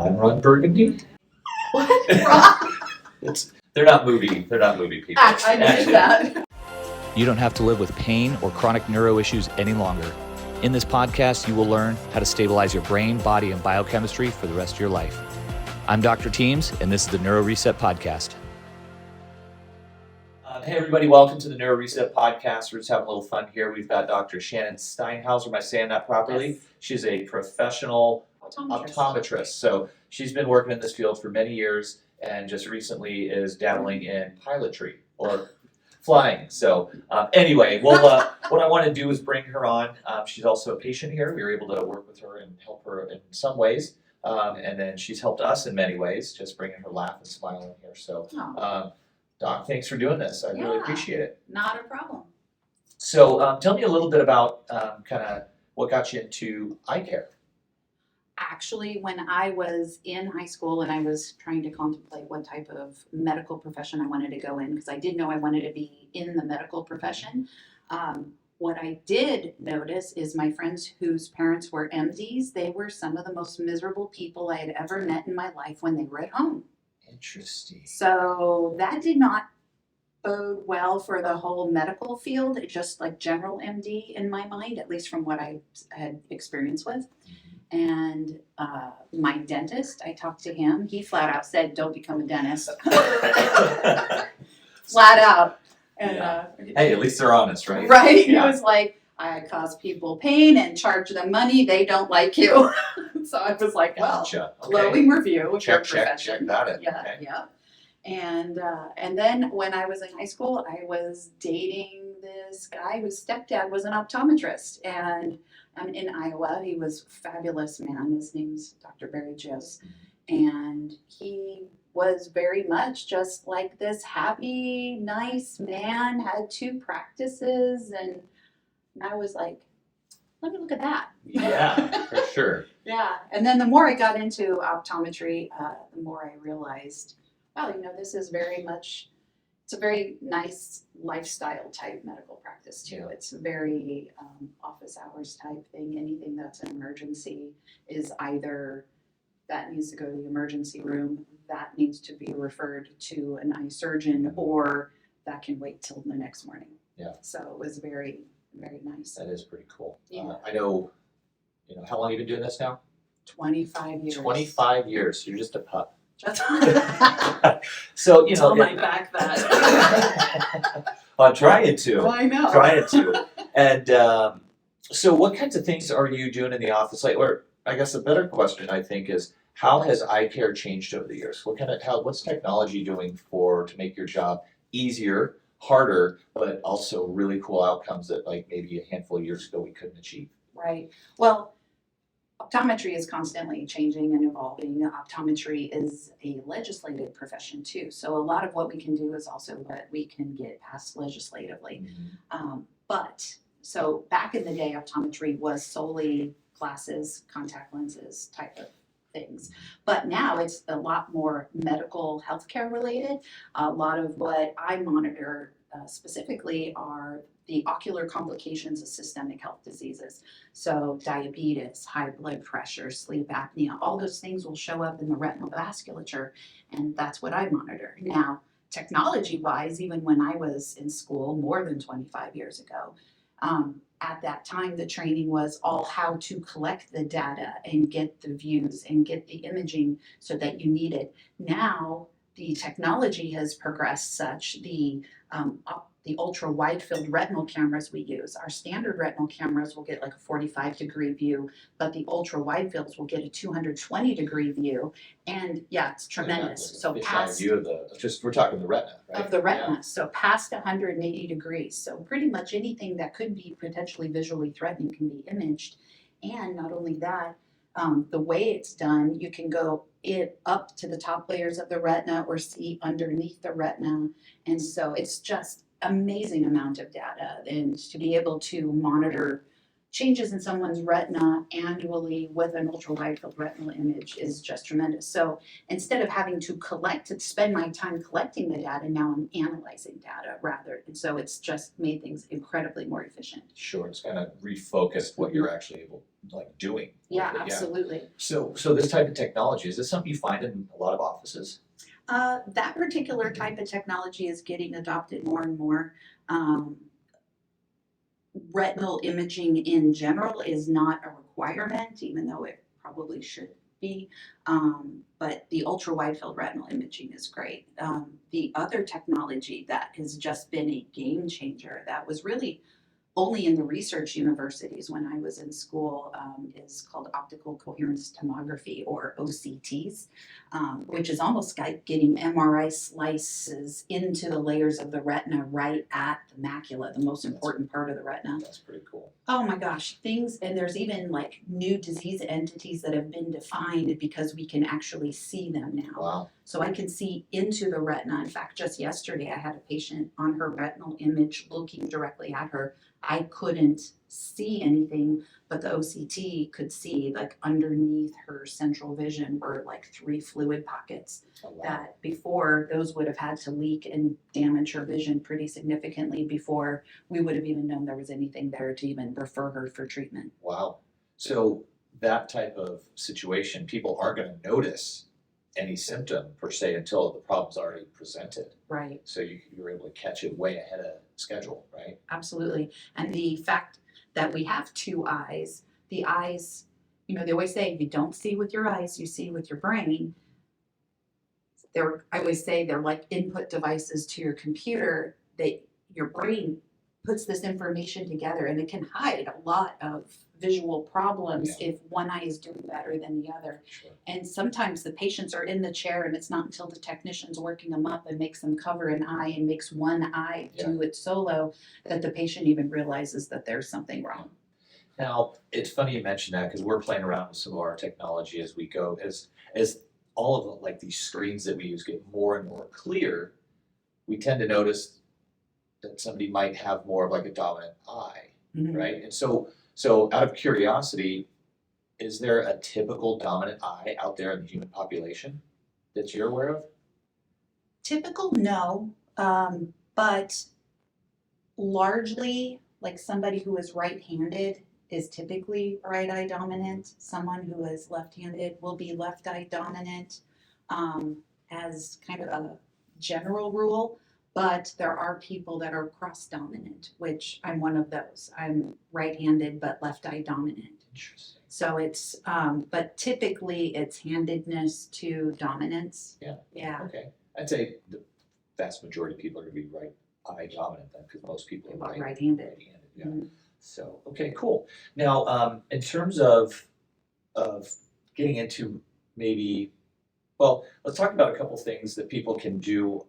I'm Ron Burgundy. What? They're not movie people. I knew that. You don't have to live with pain or chronic neuro issues any longer. In this podcast, you will learn how to stabilize your brain, body, and biochemistry for the rest of your life. I'm Dr. Teams, and this is the NeuroRESET podcast. Hey everybody, welcome to the NeuroRESET podcast. We're just having a little fun here. We've got Dr. Shannon Steinhauser. Am I saying that properly? Yes. She's a professional optometrist. So she's been working in this field for many years and just recently is dabbling in pilotry or flying. So anyway, what I want to do is bring her on. She's also a patient here. We were able to work with her and help her in some ways. And then she's helped us in many ways, just bringing her laugh and smile in here. So Doc, thanks for doing this. I really appreciate it. Not a problem. So tell me a little bit about kind of what got you into eye care. Actually, when I was in high school and I was trying to contemplate what type of medical profession I wanted to go in, because I did know I wanted to be in the medical profession, what I did notice is my friends whose parents were MDs, they were some of the most miserable people I had ever met in my life when they were at home. Interesting. So that did not bode well for the whole medical field, just like general MD in my mind, at least from what I had experience with. And my dentist, I talked to him, he flat out said, don't become a dentist. Flat out. And, hey, at least they're honest, right? Right. Yeah. He was like, I cause people pain and charge them money. They don't like you. So I was like, well, Gotcha. Okay. glowing review of your Check, profession. got it. Yeah, Okay. yeah. And then when I was in high school, I was dating this guy whose stepdad was an optometrist. And I'm in Iowa. He was a fabulous man. His name's Dr. Barry Jose. And he was very much just like this happy, nice man, had 2 practices. And I was like, let me look at that. Yeah, for sure. Yeah. And then the more I got into optometry, the more I realized, well, this is very much, it's a very nice lifestyle type medical practice too. It's a very office hours type thing. Anything that's an emergency is either that needs to go to the emergency room, that needs to be referred to an eye surgeon, or that can wait till the next morning. Yeah. So it was very, very nice. That is pretty cool. Yeah. I know, how long have you been doing this now? 25 years. 25 years. You're just a pup. That's So, tell my back that. Well, I'm trying to. I know. Trying to. And so what kinds of things are you doing in the office? Or I guess a better question, I think, is how has eye care changed over the years? What's technology doing to make your job easier, harder, but also really cool outcomes that like maybe a handful of years ago we couldn't achieve? Right. Well, optometry is constantly changing and evolving. Optometry is a legislated profession too. So a lot of what we can do is also what we can get passed legislatively. So back in the day, optometry was solely glasses, contact lenses type of things. But now it's a lot more medical healthcare related. A lot of what I monitor specifically are the ocular complications of systemic health diseases. So diabetes, high blood pressure, sleep apnea, all those things will show up in the retinal vasculature, and that's what I monitor. Now, technology-wise, even when I was in school more than 25 years ago, at that time, the training was all how to collect the data and get the views and get the imaging so that you need it. Now, the technology has progressed such, the ultra wide field retinal cameras we use, our standard retinal cameras will get like a 45-degree view, but the ultra wide fields will get a 220-degree view. And yeah, it's tremendous. So past view of we're talking the retina, right? Of the retina. So past 180 degrees. So pretty much anything that could be potentially visually threatening can be imaged. And not only that, the way it's done, you can go up to the top layers of the retina or see underneath the retina. And so it's just amazing amount of data, and to be able to monitor changes in someone's retina annually with an ultra wide field retinal image is just tremendous. So instead of having to spend my time collecting the data, now I'm analyzing data rather. And so it's just made things incredibly more efficient. Sure, it's kind of refocused what you're actually able, like, doing. Yeah, with it, absolutely. So this type of technology, is this something you find in a lot of offices? That particular type of technology is getting adopted more and more. Retinal imaging in general is not a requirement, even though it probably should be. But the ultra wide field retinal imaging is great. The other technology that has just been a game changer that was really only in the research universities when I was in school is called optical coherence tomography, or OCTs, which is almost like getting MRI slices into the layers of the retina right at the macula, the most important part of the retina. That's pretty cool. Oh my gosh, things, and there's even like new disease entities that have been defined because we can actually see them now. Wow. So I can see into the retina. In fact, just yesterday I had a patient on her retinal image looking directly at her. I couldn't see anything, but the OCT could see, like, underneath her central vision were like 3 fluid pockets. Oh, wow. That before, those would have had to leak and damage her vision pretty significantly before we would have even known there was anything there to even refer her for treatment. Wow. So that type of situation, people aren't going to notice any symptom per se until the problem's already presented. Right. So you're able to catch it way ahead of schedule, right? Absolutely. And the fact that we have 2 eyes, the eyes, you know, they always say you don't see with your eyes, you see with your brain. I always say they're like input devices to your computer. Your brain puts this information together, and it can hide a lot of visual problems if one eye is doing better than the other. Sure. And sometimes the patients are in the chair, and it's not until the technician's working them up and makes them cover an eye and makes one eye do it solo that the patient even realizes that there's something wrong. Now, it's funny you mention that, because we're playing around with some of our technology as we go. As all of the, like, these screens that we use get more and more clear, we tend to notice that somebody might have more of like a dominant eye, right? And so out of curiosity, is there a typical dominant eye out there in the human population that you're aware of? Typical, no, but largely, like, somebody who is right-handed is typically right eye dominant. Someone who is left-handed will be left eye dominant, as kind of a general rule. But there are people that are cross-dominant, which I'm one of those. I'm right-handed but left eye dominant. Interesting. So it's, but typically it's handedness to dominance. Yeah. Yeah. Okay. I'd say the vast majority of people are going to be right eye dominant then, because most people are right-handed. Yeah. Mhm. So, okay, cool. Now, in terms of getting into maybe, well, let's talk about a couple things that people can do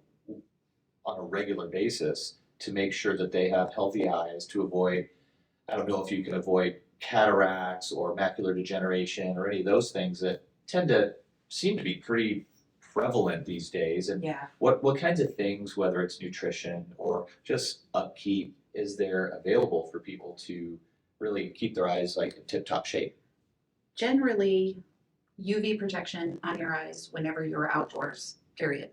on a regular basis to make sure that they have healthy eyes, to avoid, I don't know if you can avoid cataracts or macular degeneration or any of those things that tend to seem to be pretty prevalent these days. And Yeah. what kinds of things, whether it's nutrition or just upkeep, is there available for people to really keep their eyes like in tip-top shape? Generally, UV protection on your eyes whenever you're outdoors, period.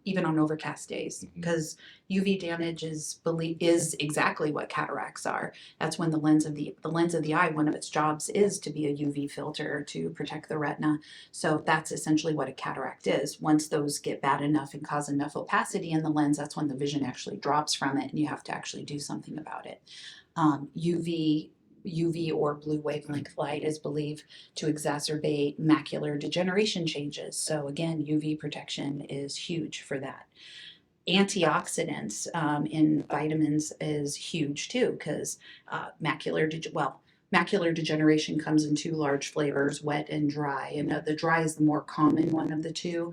Even on overcast days, because UV damage is exactly what cataracts are. That's when the lens of the eye, one of its jobs is to be a UV filter to protect the retina. So that's essentially what a cataract is. Once those get bad enough and cause enough opacity in the lens, that's when the vision actually drops from it, and you have to actually do something about it. UV or blue wavelength light is believed to exacerbate macular degeneration changes. So again, UV protection is huge for that. Antioxidants in vitamins is huge too, because macular degeneration comes in 2 large flavors, wet and dry. And the dry is the more common one of the 2.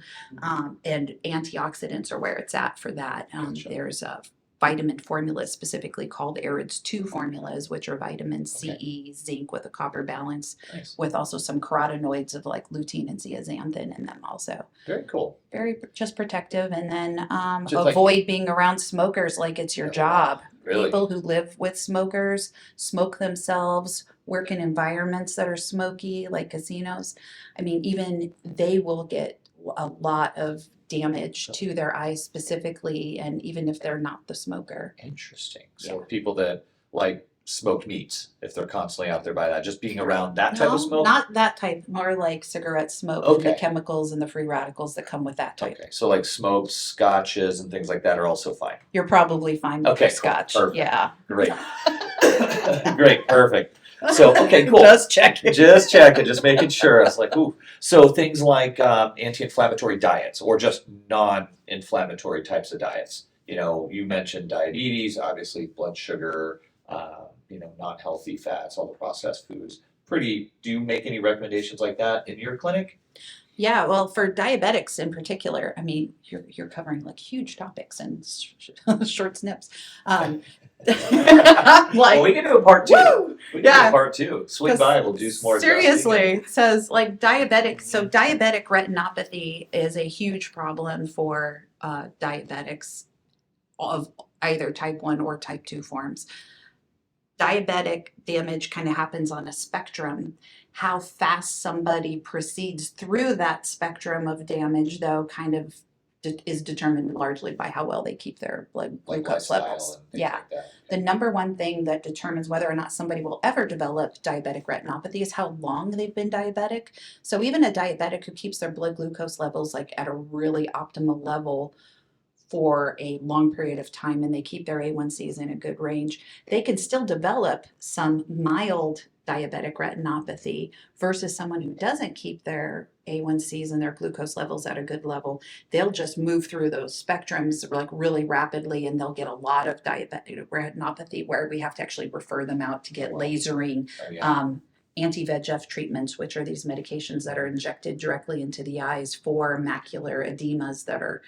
And antioxidants are where it's at for that. There's a vitamin formulas specifically called ARIDS 2 formulas, which are vitamin C, E, zinc with a copper balance, with also some carotenoids of like lutein and zeaxanthin in them also. Very cool. Very just protective, and then avoid being around smokers like it's your job. Really? People who live with smokers, smoke themselves, work in environments that are smoky, like casinos. I mean, even they will get a lot of damage to their eyes specifically, and even if they're not the smoker. Interesting. So people that like smoked meats, if they're constantly out there by that, just being around that type of smoke? Not that type, more like cigarette smoke and the Okay. chemicals and the free radicals that come with that type. Okay, so like smoked scotches and things like that are also fine. You're probably fine with Okay, the cool. scotch. Perfect. Yeah. Great. Great, perfect. So, okay, cool. Just checking. Just checking, just making sure. I was like, ooh. So things like anti-inflammatory diets or just non-inflammatory types of diets. You know, you mentioned diabetes, obviously blood sugar, not healthy fats, all the processed foods. Do you make any recommendations like that in your clinic? Yeah, well, for diabetics in particular, I mean, you're covering like huge topics and short snips. Well, we can do a part two. Woo! We can do Yeah. a part two. Swing by, we'll do some more. Seriously, it says like diabetic. So diabetic retinopathy is a huge problem for diabetics of either type 1 or type 2 forms. Diabetic damage kind of happens on a spectrum. How fast somebody proceeds through that spectrum of damage, though, kind of is determined largely by how well they keep their blood like glucose lifestyle levels. and things Yeah. like that. The number one thing that determines whether or not somebody will ever develop diabetic retinopathy is how long they've been diabetic. So even a diabetic who keeps their blood glucose levels like at a really optimal level for a long period of time and they keep their A1Cs in a good range, they can still develop some mild diabetic retinopathy versus someone who doesn't keep their A1Cs and their glucose levels at a good level. They'll just move through those spectrums like really rapidly and they'll get a lot of diabetic retinopathy where we have to actually refer them out to get lasering, Oh, yeah. anti-VEGF treatments, which are these medications that are injected directly into the eyes for macular edemas that are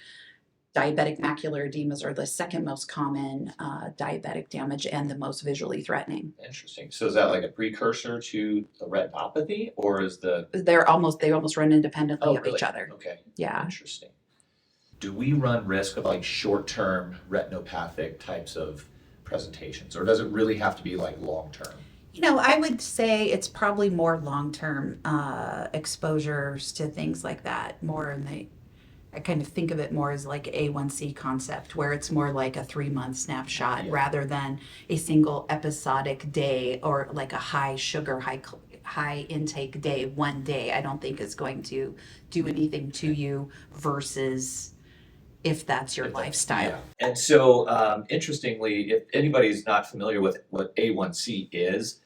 diabetic macular edemas are the second most common diabetic damage and the most visually threatening. Interesting. So is that like a precursor to the retinopathy, or is They almost run independently of really? each other. Okay. Yeah. Interesting. Do we run risk of like short-term retinopathic types of presentations, or does it really have to be like long-term? I would say it's probably more long-term exposures to things like that, more in I kind of think of it more as like A1C concept, where it's more like a 3-month snapshot rather than a single episodic day or like a high sugar, high intake day, one day. I don't think is going to do anything to you versus if that's your lifestyle. Yeah. And so, interestingly, if anybody's not familiar with what A1C is,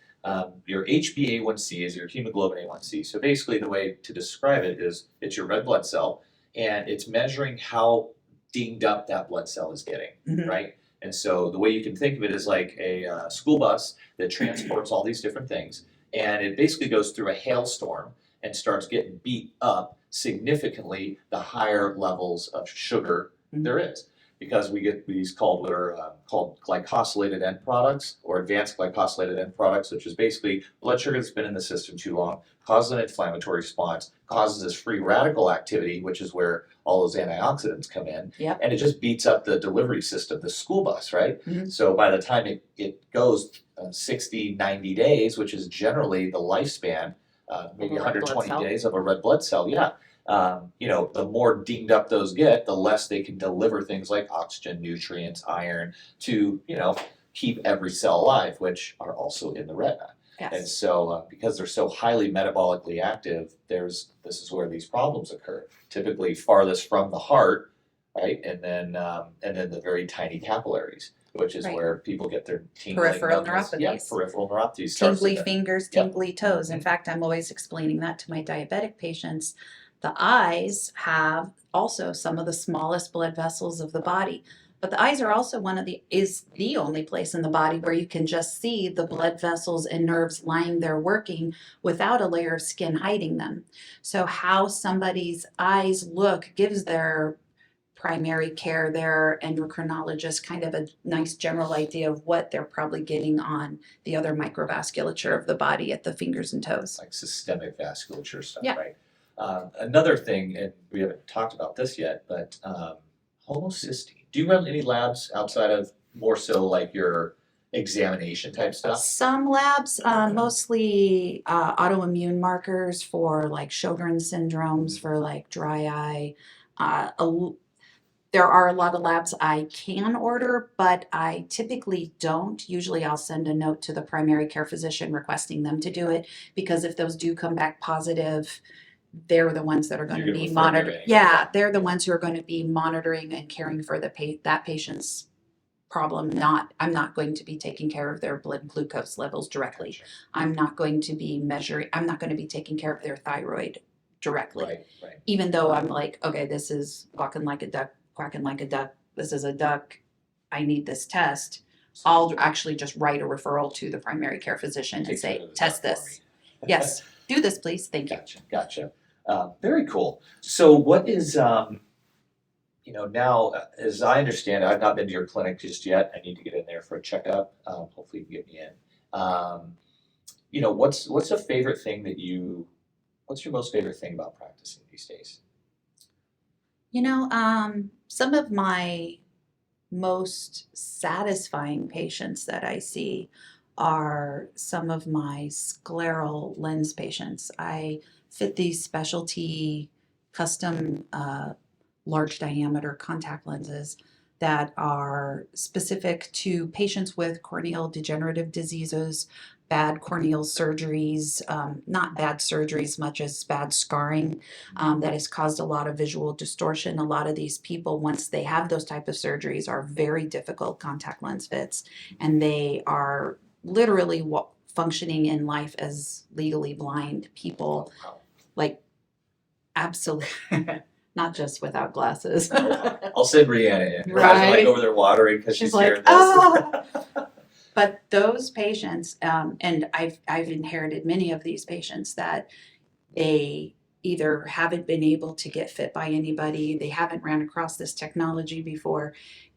your HbA1c is your hemoglobin A1c. So basically the way to describe it is it's your red blood cell, and it's measuring how dinged up that blood cell is getting, Mhm. right? And so the way you can think of it is like a school bus that transports all these different things, and it basically goes through a hailstorm and starts getting beat up significantly the higher levels of sugar there is. Because we get these called glycosylated end products or advanced glycosylated end products, which is basically blood sugar that's been in the system too long, causes an inflammatory response, causes this free radical activity, which is where all those antioxidants come in, Yep. and it just beats up the delivery system, the school bus, right? Mhm. So by the time it goes 60, 90 days, which is generally the lifespan, maybe Of a red blood 120 cell. days of a red blood cell, the more dinged up those get, the less they can deliver things like oxygen, nutrients, iron to, keep every cell alive, which are also in the retina. And Yes. so, because they're so highly metabolically active, this is where these problems occur. Typically farthest from the heart, right, and then the very tiny capillaries, which is Right. where people get their tingling. Peripheral numbness. Yeah, neuropathies. peripheral neuropathies. starts Tingly in the- fingers, Yep. tingly toes. In Mhm. fact, I'm always explaining that to my diabetic patients. The eyes have also some of the smallest blood vessels of the body. But the eyes are also is the only place in the body where you can just see the blood vessels and nerves lying there working without a layer of skin hiding them. So how somebody's eyes look gives their primary care, their endocrinologist, kind of a nice general idea of what they're probably getting on the other microvasculature of the body at the fingers and toes. like systemic vasculature stuff, Yeah. right? Another thing, and we haven't talked about this yet, but homocysteine. Do you run any labs outside of more so like your examination type stuff? Some labs, mostly autoimmune markers for like Sjogren's syndromes, for like dry eye. There are a lot of labs I can order, but I typically don't. Usually I'll send a note to the primary care physician requesting them to do it, because if those do come back positive, they're the ones that are going to You're be gonna refer them monitored. anyway. Yeah, they're the ones who are going to be monitoring and caring for that patient's problem. I'm not going to be taking care of their blood glucose levels directly. Gotcha. I'm not going to be taking care of their thyroid directly. Right. Even though I'm like, okay, this is walking like a duck, quacking like a duck. This is a duck. I need this test. I'll actually just write a referral to the primary care physician and Take care say, of the test duck for this. me. Yes, do this, please. Thank you. Gotcha. Very cool. So what is, now, as I understand it, I've not been to your clinic just yet. I need to get in there for a checkup. Hopefully you can get me in. What's your most favorite thing about practicing these days? Some of my most satisfying patients that I see are some of my scleral lens patients. I fit these specialty custom large diameter contact lenses that are specific to patients with corneal degenerative diseases, bad corneal surgeries, not bad surgeries much as bad scarring that has caused a lot of visual distortion. A lot of these people, once they have those type of surgeries, are very difficult contact lens fits, and they are literally functioning in life as legally blind people, like absolutely. Not just without glasses. I'll send Brianna in. Her eyes are Right. like over there watering because she's like, hearing this. But those patients, and I've inherited many of these patients that they either haven't been able to get fit by anybody, they haven't ran across this technology before,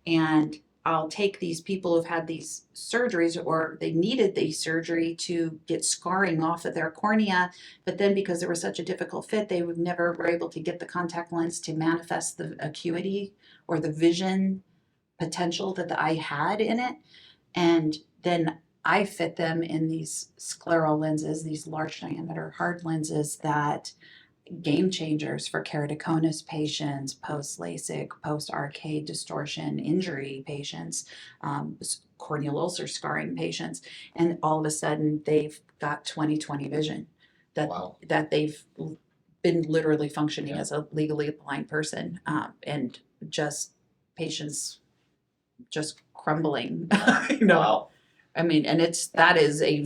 and I'll take these people who've had these surgeries, or they needed the surgery to get scarring off of their cornea, but then because there was such a difficult fit, they never were able to get the contact lens to manifest the acuity or the vision potential that the eye had in it. And then I fit them in these scleral lenses, these large diameter hard lenses that game changers for keratoconus patients, post LASIK, post arcade distortion injury patients, corneal ulcer scarring patients, and all of a sudden they've got 20/20 vision. That they've been literally functioning as a legally blind person, and just patients just crumbling. Wow. I mean, and that is a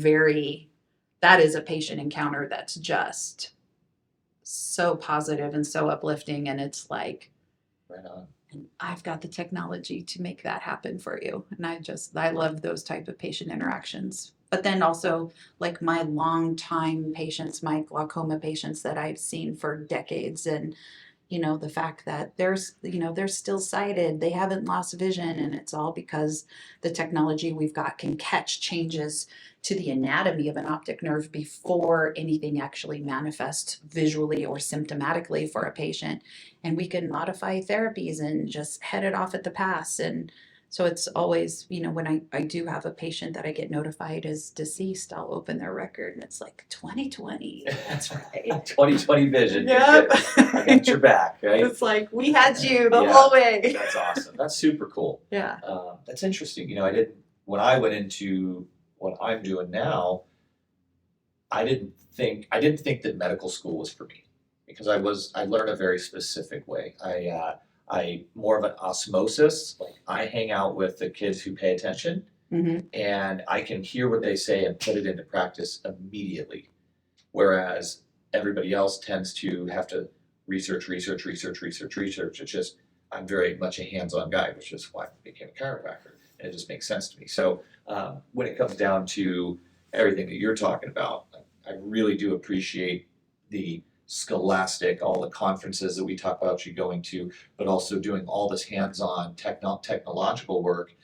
patient encounter that's just so positive and so uplifting, and it's like, Right on. and I've got the technology to make that happen for you. And I love those type of patient interactions. But then also, like my long-time patients, my glaucoma patients that I've seen for decades, and the fact that they're still sighted, they haven't lost vision, and it's all because the technology we've got can catch changes to the anatomy of an optic nerve before anything actually manifests visually or symptomatically for a patient. And we can modify therapies and just head it off at the pass. And so it's always, when I do have a patient that I get notified is deceased, I'll open their record and it's like 20/20. That's right. 20/20 vision. Yep. I got your back, right? It's like, we had you the Yeah. whole way. That's awesome. That's super cool. Yeah. That's interesting. When I went into what I'm doing now, I didn't think that medical school was for me, because I learned a very specific way. I more of an osmosis, like I hang out with the kids who pay attention, Mm-hmm. and I can hear what they say and put it into practice immediately. Whereas everybody else tends to have to research. It's just, I'm very much a hands-on guy, which is why I became a chiropractor, and it just makes sense to me. So when it comes down to everything that you're talking about, I really do appreciate the scholastic, all the conferences that we talk about you going to, but also doing all this hands-on technological work,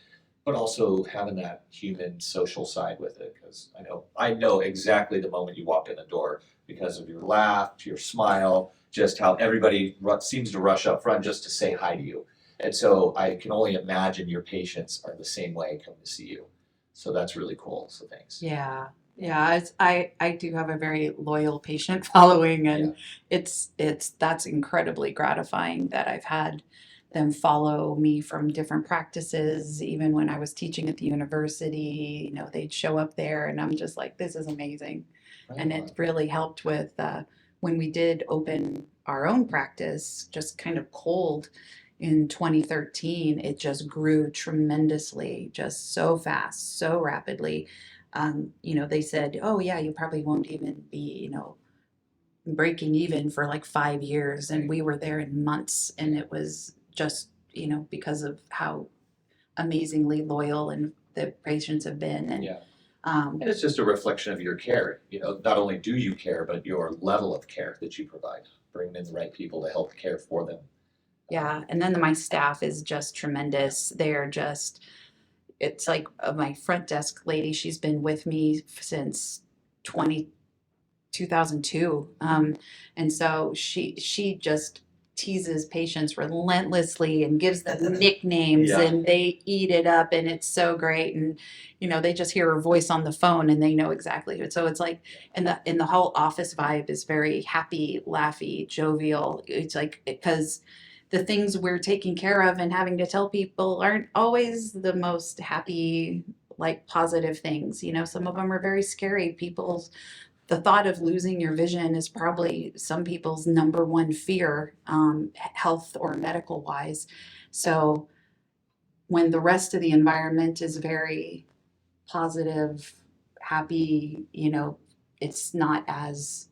but also having that human social side with it. Because I know exactly the moment you walked in the door, because of your laugh, your smile, just how everybody seems to rush up front just to say hi to you. And so I can only imagine your patients are the same way coming to see you. So that's really cool. So thanks. Yeah. Yeah, I do have a very loyal patient following, and that's incredibly gratifying that I've had them follow me from different practices. Even when I was teaching at the university, they'd show up there, and I'm just like, this is amazing. Right And on. it really helped with when we did open our own practice, just kind of cold in 2013. It just grew tremendously, just so fast, so rapidly. They said, oh yeah, you probably won't even be, breaking even for like 5 years. And we were there in months, and it was just, because of how amazingly loyal and the patients have been. And Yeah. And it's just a reflection of your care. Not only do you care, but your level of care that you provide, bringing in the right people to help care for them. yeah, and then my staff is just tremendous. It's like my front desk lady, she's been with me since 2002. And so she just teases patients relentlessly and gives them nicknames, Yeah. and they eat it up, and it's so great. And they just hear her voice on the phone and they know exactly. So it's like, and the whole office vibe is very happy, laughy, jovial. It's like, because the things we're taking care of and having to tell people aren't always the most happy, like positive things. Some of them are very scary. The thought of losing your vision is probably some people's number one fear, health or medical wise. So when the rest of the environment is very positive, happy, it's not as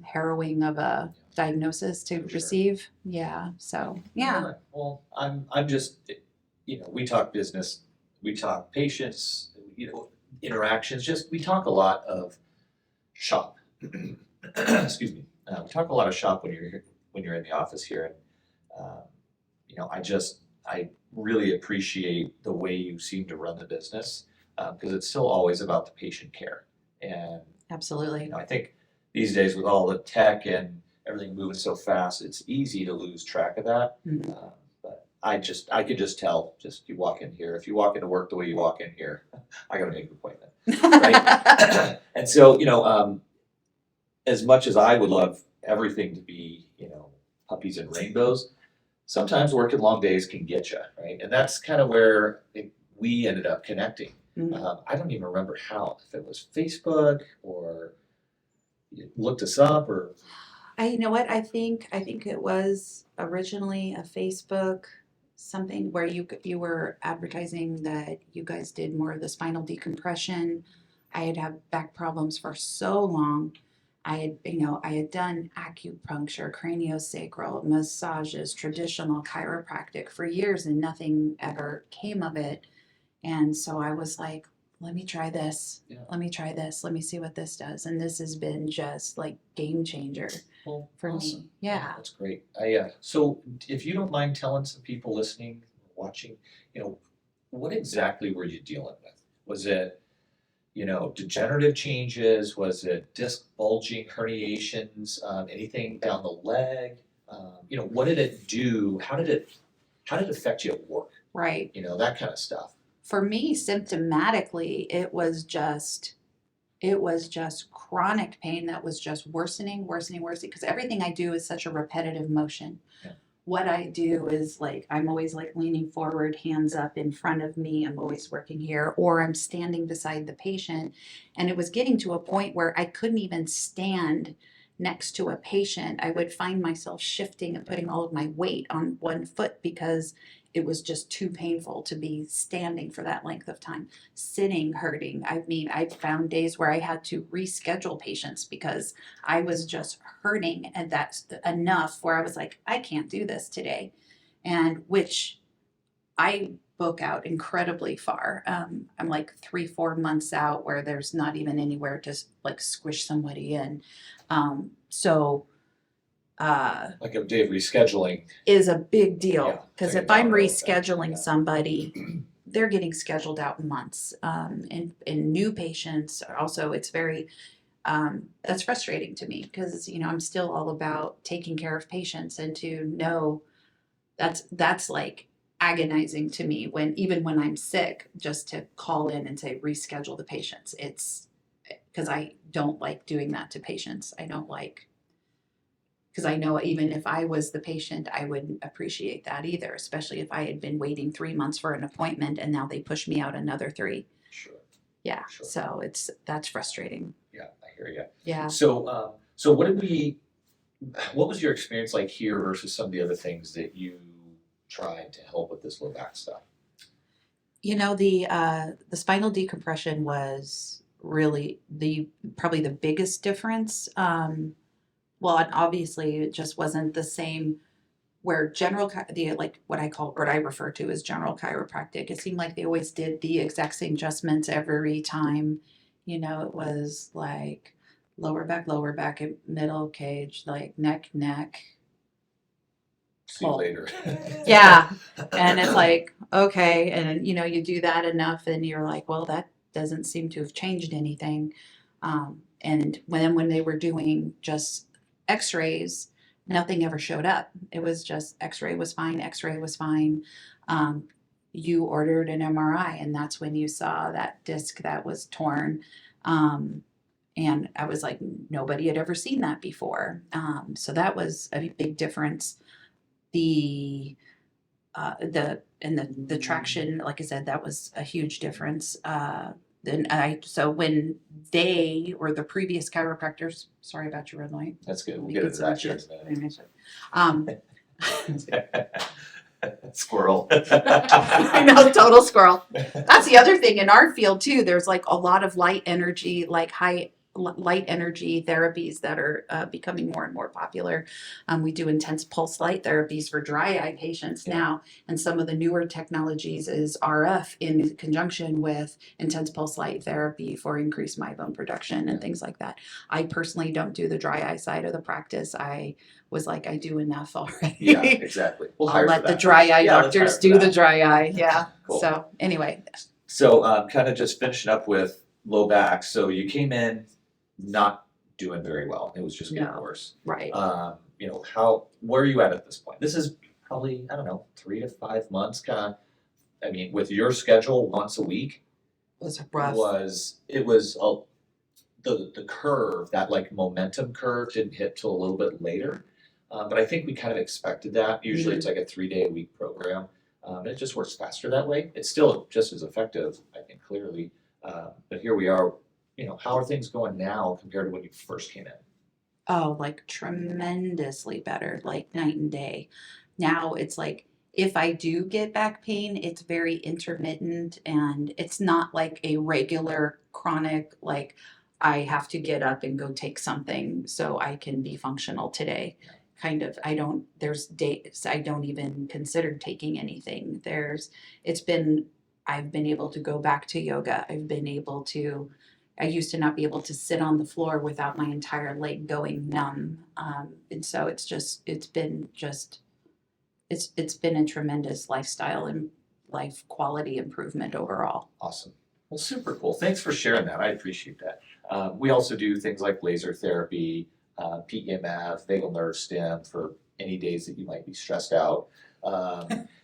harrowing of a diagnosis to For sure. receive. Yeah. So yeah. All right. Well, I'm just, we talk business, we talk patients, interactions. We talk a lot of shop. Excuse me. We talk a lot of shop when you're in the office here, and I really appreciate the way you seem to run the business, because it's still always about the patient care. And Absolutely. I think these days with all the tech and everything moving so fast, it's easy to lose track of that. Mhm. But I could just tell, you walk in here. If you walk into work the way you walk in here, I got to make an appointment. Right? And so, as much as I would love everything to be, puppies and rainbows, sometimes working long days can get you, right? And that's kind of where we ended up connecting. Mhm. I don't even remember how, if it was Facebook or you looked us up or. You know what? I think it was originally a Facebook something where you were advertising that you guys did more of the spinal decompression. I had back problems for so long. I had done acupuncture, craniosacral, massages, traditional chiropractic for years, and nothing ever came of it. And so I was like, let me try this. Yeah. Let me try this. Let me see what this does. And this has been just like game changer for Awesome. me. Yeah. That's great. So if you don't mind telling some people listening, watching, what exactly were you dealing with? Was it, degenerative changes? Was it disc bulging, herniations, anything down the leg? What did it do? How did it affect you at work? Right. That kind of stuff. For me, symptomatically, it was just chronic pain that was just worsening, because everything I do is such a repetitive motion. Yeah. What I do is I'm always leaning forward, hands up in front of me. I'm always working here, or I'm standing beside the patient. And it was getting to a point where I couldn't even stand next to a patient. I would find myself shifting and putting all of my weight on one foot because it was just too painful to be standing for that length of time. Sitting hurting. I mean, I found days where I had to reschedule patients because I was just hurting, and that's enough where I was like, I can't do this today. And which I book out incredibly far. I'm 3-4 months out where there's not even anywhere to squish somebody in. Like a day of rescheduling. Is a big deal, Yeah, because take if it down I'm the road, rescheduling yeah. somebody, they're getting scheduled out in months. And new patients are also, it's very, that's frustrating to me because, I'm still all about taking care of patients, and to know that's like agonizing to me even when I'm sick, just to call in and say reschedule the patients. It's because I don't like doing that to patients. I don't like, because I know even if I was the patient, I wouldn't appreciate that either, especially if I had been waiting 3 months for an appointment and now they push me out another 3. Sure. Yeah. Sure. So that's frustrating. Yeah, I hear you. Yeah. So, what was your experience like here versus some of the other things that you tried to help with this low back stuff? The spinal decompression was really probably the biggest difference. Well, and obviously it just wasn't the same where what I refer to as general chiropractic. It seemed like they always did the exact same adjustments every time. It was like lower back, middle cage, like neck. See you Well, later. Yeah. And it's like, okay. And, you do that enough and you're like, well, that doesn't seem to have changed anything. And when they were doing just x-rays, nothing ever showed up. It was just x-ray was fine. You ordered an MRI and that's when you saw that disc that was torn. And I was like, nobody had ever seen that before. So that was a big difference. The traction, like I said, that was a huge difference. So when they or the previous chiropractors, sorry about your red light. That's good. We'll We get get into some that here shit. in a minute. Squirrel. I know, total squirrel. That's the other thing in our field too. There's like a lot of light energy, like high light energy therapies that are becoming more and more popular. We do intense pulse light therapies for dry eye patients now, and some of the newer technologies is RF in conjunction with intense pulse light therapy for increased myobone production and things like that. I personally don't do the dry eye side of the practice. I was like, I do enough already. Yeah, exactly. We'll I'll hire let for the that. dry eye Yeah, let's hire doctors for do that. the dry eye. Yeah. Cool. So anyway, So, kind of just finishing up with low back. So you came in not doing very well. It was just getting No. worse. right. Where are you at this point? This is probably, I don't know, 3 to 5 months kind of, with your schedule once a week Was rough. the curve, that like momentum curve didn't hit till a little bit later. But I think we kind of expected that. Usually it's like a 3-day-a-week program. And it just works faster that way. It's still just as effective, I think, clearly. But here we are. How are things going now compared to when you first came in? Oh, like tremendously better, like night and day. Now it's like if I do get back pain, it's very intermittent and it's not like a regular chronic, like I have to get up and go take something so I can be functional today. Kind of, there's days I don't even consider taking anything. I've been able to go back to yoga. I used to not be able to sit on the floor without my entire leg going numb. And so it's been a tremendous lifestyle and life quality improvement overall. Awesome. Well, super cool. Thanks for sharing that. I appreciate that. We also do things like laser therapy, PEMF, vagal nerve stim for any days that you might be stressed out.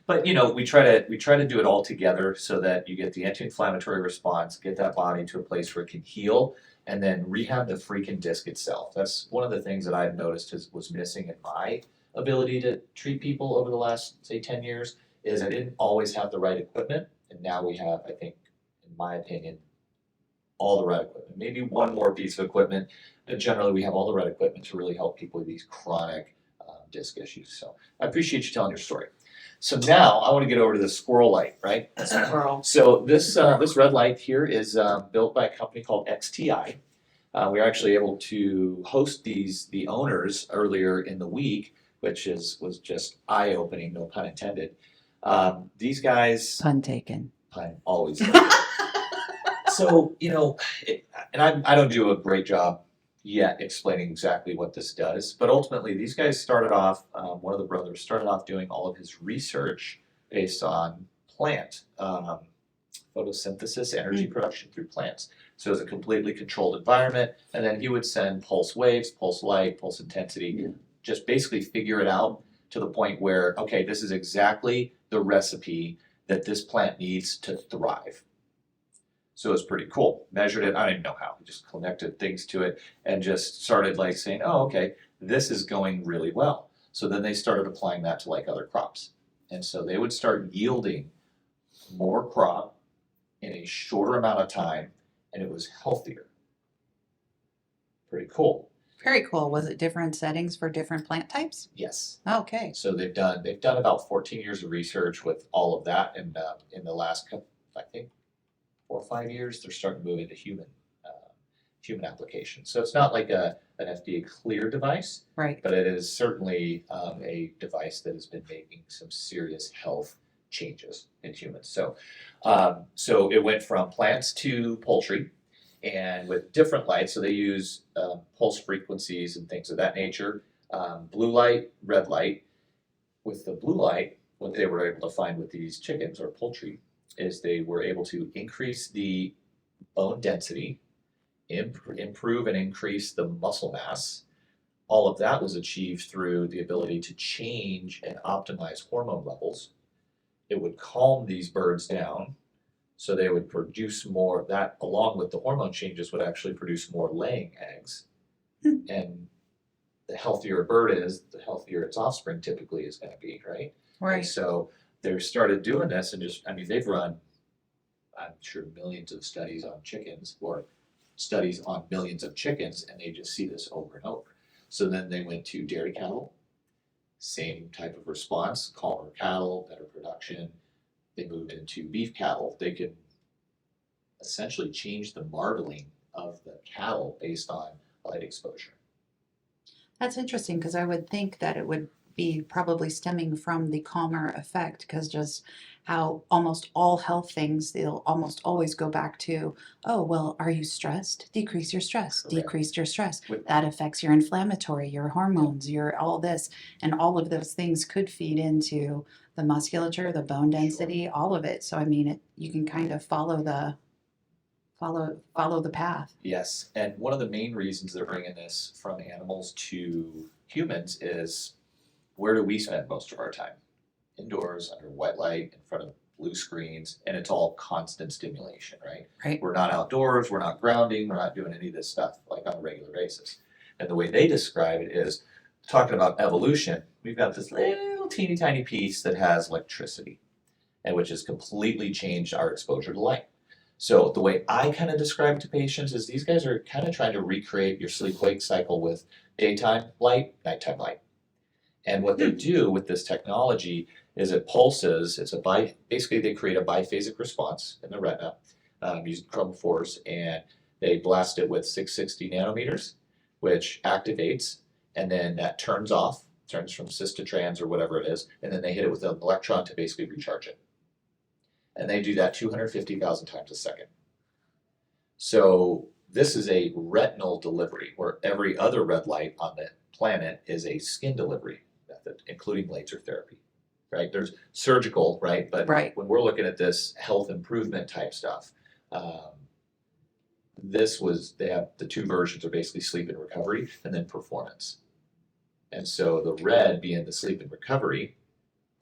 But we try to do it all together so that you get the anti-inflammatory response, get that body to a place where it can heal, and then rehab the freaking disc itself. That's one of the things that I've noticed was missing in my ability to treat people over the last, say, 10 years, is I didn't always have the right equipment, and now we have, I think, in my opinion, all the right equipment. Maybe one more piece of equipment, but generally we have all the right equipment to really help people with these chronic disc issues. So I appreciate you telling your story. So now I want to get over to the squirrel light, right? Squirrel. So this red light here is built by a company called XTI. We were actually able to host the owners earlier in the week, which was just eye-opening, no pun intended. These guys, Pun taken. pun always. So I don't do a great job yet explaining exactly what this does, but ultimately these guys started off. One of the brothers started off doing all of his research based on plant photosynthesis, energy production through plants. So it was a completely controlled environment, and then he would send pulse waves, pulse light, pulse intensity, just basically figure it out to the point where, okay, this is exactly the recipe that this plant needs to thrive. So it's pretty cool. Measured it, I don't even know how. We just connected things to it and just started like saying, oh, okay, this is going really well. So then they started applying that to like other crops. And so they would start yielding more crop in a shorter amount of time, and it was healthier. Pretty cool. Very cool. Was it different settings for different plant types? Yes. Okay. So they've done about 14 years of research with all of that, and in the last couple, I think 4 or 5 years, they're starting to move into human applications. So it's not like an FDA cleared device, Right. but it is certainly a device that has been making some serious health changes in humans. So it went from plants to poultry, and with different lights. So they use pulse frequencies and things of that nature. Blue light, red light. With the blue light, what they were able to find with these chickens or poultry is they were able to increase the bone density, improve and increase the muscle mass. All of that was achieved through the ability to change and optimize hormone levels. It would calm these birds down, so they would produce more. That, along with the hormone changes, would actually produce more laying eggs. And the healthier a bird is, the healthier its offspring typically is going to be, right? Right. And so they started doing this, and they've run, I'm sure, millions of studies on chickens, or studies on millions of chickens, and they just see this over and over. So then they went to dairy cattle, same type of response, calmer cattle, better production. They moved into beef cattle. They could essentially change the marbling of the cattle based on light exposure. That's interesting because I would think that it would be probably stemming from the calmer effect, because just how almost all health things, they'll almost always go back to, oh, well, are you stressed? Decrease your stress. Correct. Decrease your stress. With- That affects your inflammatory, your hormones, your all this. And all of those things could feed into the musculature, the bone density, all of it. So, I mean, you can kind of follow the path. Yes, and one of the main reasons they're bringing this from animals to humans is, where do we spend most of our time? Indoors, under white light, in front of blue screens, and it's all constant stimulation, right? Right. We're not outdoors, we're not grounding, we're not doing any of this stuff like on a regular basis. And the way they describe it is, talking about evolution, we've got this little teeny tiny piece that has electricity, and which has completely changed our exposure to light. So the way I kind of describe it to patients is, these guys are kind of trying to recreate your sleep-wake cycle with daytime light, nighttime light. And what they do with this technology is it pulses. Basically they create a biphasic response in the retina using chromophores, and they blast it with 660 nanometers, which activates, and then that turns off, turns from cis to trans or whatever it is, and then they hit it with an electron to basically recharge it. And they do that 250,000 times a second. So this is a retinal delivery, where every other red light on the planet is a skin delivery method, including laser therapy, right? There's surgical, right? But Right. when we're looking at this health improvement type stuff, they have the two versions are basically sleep and recovery, and then performance. And so the red being the sleep and recovery,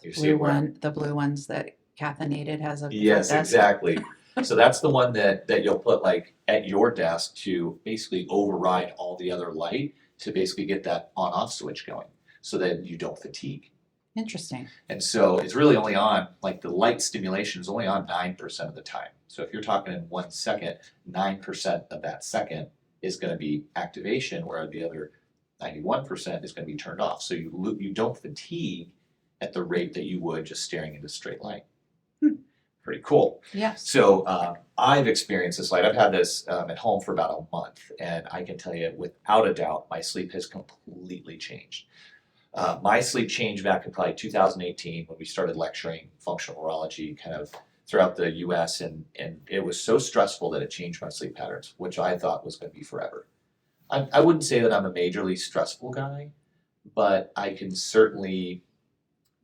you see The blue ones that caffeinated has a yes, desk. exactly. So that's the one that you'll put like at your desk to basically override all the other light, to basically get that on-off switch going, so that you don't fatigue. Interesting. And so it's really only on, like, the light stimulation is only on 9% of the time. So if you're talking in 1 second, 9% of that second is going to be activation, where the other 91% is going to be turned off. So you don't fatigue at the rate that you would just staring into straight light. Pretty cool. Yes. So I've experienced this light. I've had this at home for about a month, and I can tell you without a doubt, my sleep has completely changed. My sleep changed back in probably 2018 when we started lecturing functional neurology kind of throughout the US, and it was so stressful that it changed my sleep patterns, which I thought was going to be forever. I wouldn't say that I'm a majorly stressful guy, but I can certainly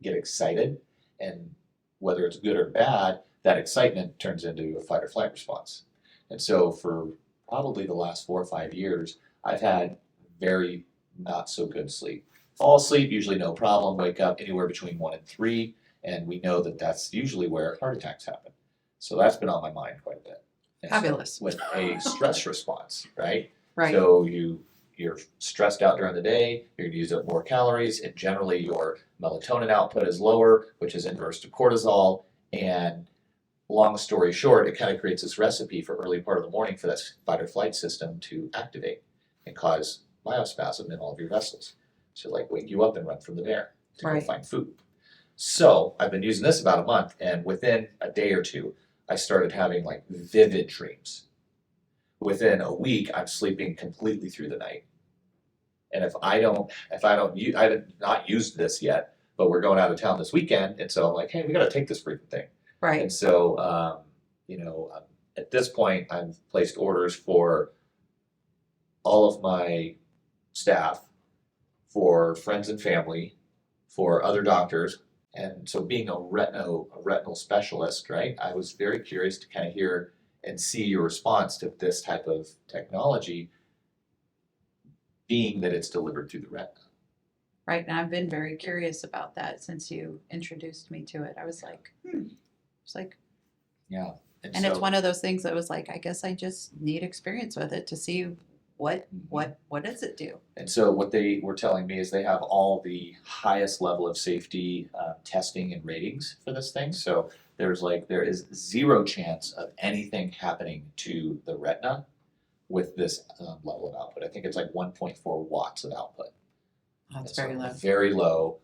get excited, and whether it's good or bad, that excitement turns into a fight or flight response. And so for probably the last 4 or 5 years, I've had very not so good sleep. fall asleep, usually no problem, wake up anywhere between 1 and 3, and we know that that's usually where heart attacks happen. So that's been on my mind quite a bit. And so Fabulous. with a stress response, right? Right. So you're stressed out during the day, you're gonna use up more calories, and generally your melatonin output is lower, which is inverse to cortisol. And long story short, it kind of creates this recipe for early part of the morning for that fight or flight system to activate and cause myospasm in all of your vessels. So like wake you up and run from the bear to go Right. find food. So I've been using this about a month, and within a day or two, I started having like vivid dreams. Within a week, I'm sleeping completely through the night. And I have not used this yet, but we're going out of town this weekend, and so I'm like, hey, we got to take this freaking thing. Right. And so, at this point, I've placed orders for all of my staff, for friends and family, for other doctors. And so being a retinal specialist, right, I was very curious to kind of hear and see your response to this type of technology, being that it's delivered through the retina. Right. And I've been very curious about that since you introduced me to it. I was like, It's like, Yeah. and it's one of those things that was like, I guess I just need experience with it to see what does it do? And so what they were telling me is they have all the highest level of safety testing and ratings for this thing. So there is zero chance of anything happening to the retina with this level of output. I think it's like 1.4 watts of output. That's So very low. Very low.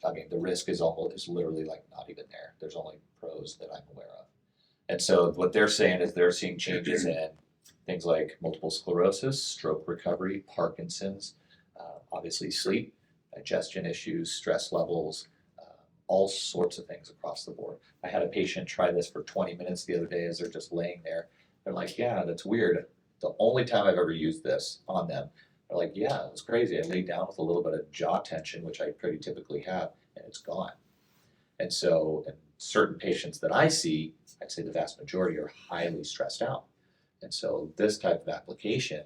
I mean, the risk is literally like not even there. There's only pros that I'm aware of. And so what they're saying is they're seeing changes in things like multiple sclerosis, stroke recovery, Parkinson's, obviously sleep, digestion issues, stress levels, all sorts of things across the board. I had a patient try this for 20 minutes the other day as they're just laying there. They're like, yeah, that's weird. The only time I've ever used this on them, they're like, yeah, it was crazy. I laid down with a little bit of jaw tension, which I pretty typically have, and it's gone. And so in certain patients that I see, I'd say the vast majority are highly stressed out. And so this type of application,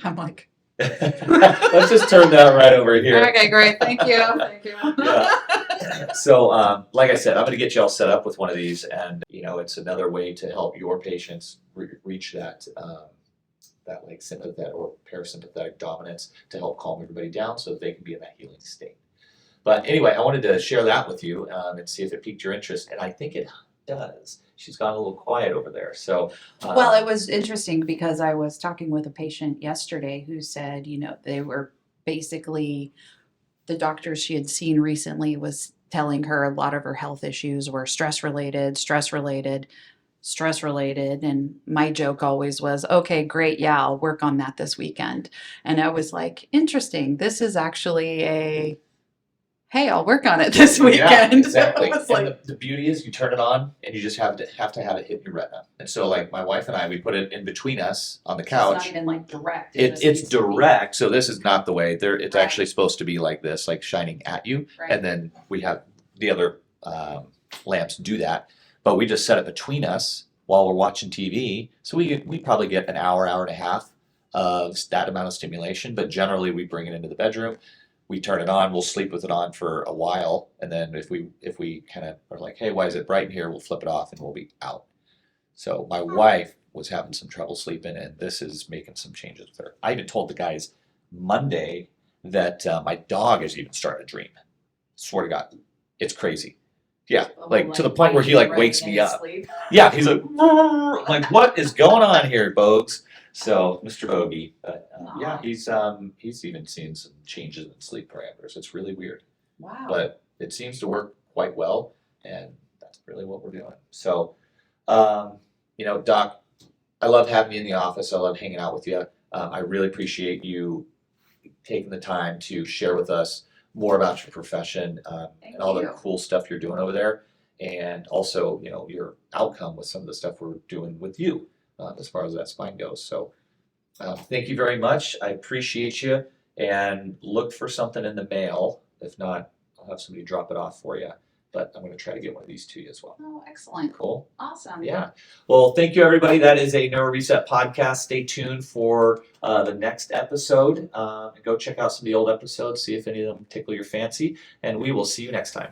I'm like, let's just turn that right over here. okay, great. Thank you. Thank you. Yeah. So, like I said, I'm going to get you all set up with one of these, and it's another way to help your patients reach that like sympathetic or parasympathetic dominance to help calm everybody down so that they can be in that healing state. But anyway, I wanted to share that with you and see if it piqued your interest, and I think it does. She's gone a little quiet over there. So, Well, it was interesting because I was talking with a patient yesterday who said, they were basically, the doctors she had seen recently was telling her a lot of her health issues were stress related. And my joke always was, okay, great. Yeah, I'll work on that this weekend. And I was like, interesting. This is actually hey, I'll work on it this weekend. Yeah, exactly. It was And like, the beauty is you turn it on and you just have to have it hit your retina. And so like my wife and I, we put it in between us on the It's couch. not even like direct. It's direct, so this is not the way. It's Right. actually supposed to be like this, like shining at you. Right. And then we have the other lamps do that. But we just set it between us while we're watching TV. So we probably get an hour and a half of that amount of stimulation. But generally we bring it into the bedroom. We turn it on, we'll sleep with it on for a while, and then if we kind of are like, hey, why is it bright in here, we'll flip it off and we'll be out. So my wife was having some trouble sleeping, and this is making some changes with her. I even told the guys Monday that my dog has even started to dream. Swear to God, it's crazy. Yeah, like to the point where he like wakes me up. Yeah, he's like, I'm like, what is going on here, Bogues? So Mr. Bogey, yeah, he's even seen some changes in sleep parameters. It's really weird, wow. but it seems to work quite well, and that's really what we're doing. So, Doc, I love having you in the office. I love hanging out with you. I really appreciate you taking the time to share with us more about your profession and all the cool stuff you're doing over there, and also your outcome with some of the stuff we're doing with you. As far as that spine goes. So thank you very much. I appreciate you, and look for something in the mail. If not, I'll have somebody drop it off for you. but I'm going to try to get one of these to you as well. Oh, excellent. Cool. Awesome. Yeah. Well, thank you, everybody. That is a NeuroRESET podcast. Stay tuned for the next episode. And go check out some of the old episodes, see if any of them tickle your fancy, and we will see you next time.